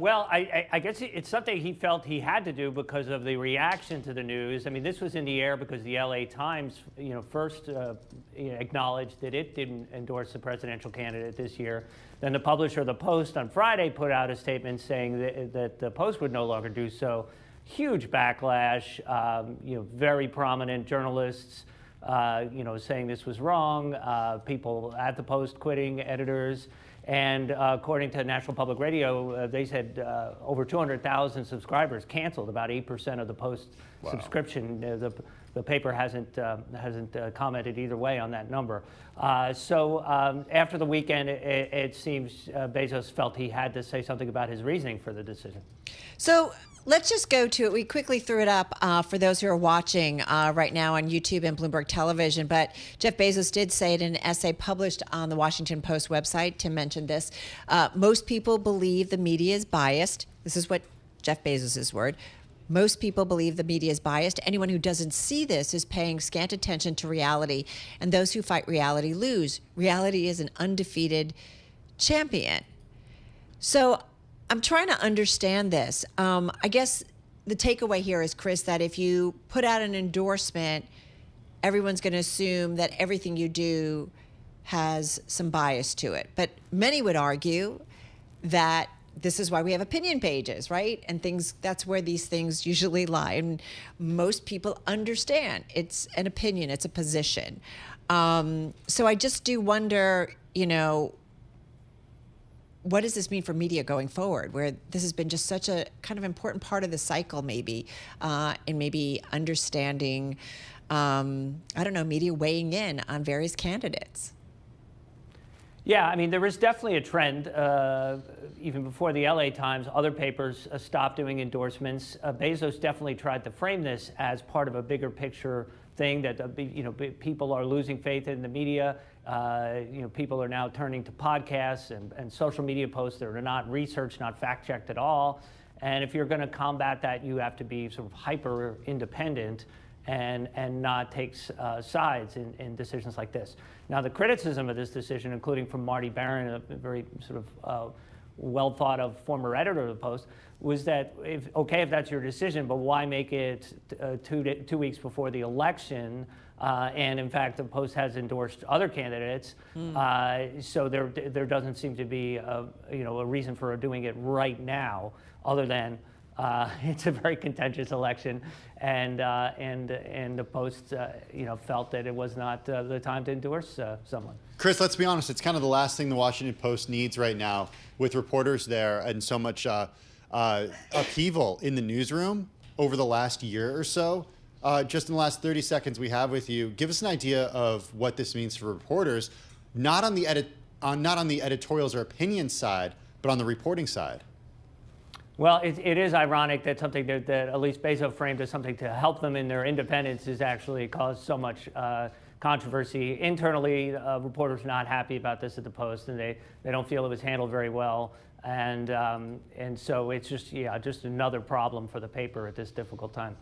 Well, I guess it's something he felt he had to do because of the reaction to the news. I mean, this was in the air because the LA Times, first acknowledged that it didn't endorse the presidential candidate this year. Then the publisher of the Post on Friday put out a statement saying that the Post would no longer do so. Huge backlash. Very prominent journalists, saying this was wrong. People at the Post quitting, editors. And according to National Public Radio, they said over 200,000 subscribers canceled, about 8% of the Post subscription. The paper hasn't commented either way on that number. So after the weekend, it seems Bezos felt he had to say something about his reasoning for the decision. So let's just go to it. We quickly threw it up for those who are watching right now on YouTube and Bloomberg Television. But Jeff Bezos did say it in an essay published on the Washington Post website. Tim mentioned this. Most people believe the media is biased. This is what Jeff Bezos' word. Most people believe the media is biased. Anyone who doesn't see this is paying scant attention to reality. And those who fight reality lose. Reality is an undefeated champion. So I'm trying to understand this. I guess the takeaway here is, Chris, that if you put out an endorsement, everyone's going to assume that everything you do has some bias to it. But many would argue that this is why we have opinion pages, right? And that's where these things usually lie. And most people understand it's an opinion, it's a position. So I just do wonder, what does this mean for media going forward, where this has been just such a kind of important part of the cycle, maybe, and maybe understanding, media weighing in on various candidates? Yeah, I mean, there is definitely a trend. Even before the LA Times, other papers stopped doing endorsements. Bezos definitely tried to frame this as part of a bigger picture thing that people are losing faith in the media. People are now turning to podcasts and social media posts that are not researched, not fact-checked at all. And if you're going to combat that, you have to be sort of hyper independent and not take sides in decisions like this. Now, the criticism of this decision, including from Marty Baron, a very sort of well thought of former editor of the Post, was that if that's your decision, but why make it 2 weeks before the election? And in fact, the Post has endorsed other candidates, so there doesn't seem to be a reason for doing it right now, other than it's a very contentious election, and the Post felt that it was not the time to endorse someone. Chris, let's be honest, it's kind of the last thing the Washington Post needs right now, with reporters there and so much upheaval in the newsroom over the last year or so. Just in the last 30 seconds we have with you, give us an idea of what this means for reporters, not on the editorials or opinions side, but on the reporting side. Well, it is ironic that something that at least Bezos framed as something to help them in their independence has actually caused so much controversy. Internally, reporters are not happy about this at the Post, and they don't feel it was handled very well. And so it's just another problem for the paper at this difficult time.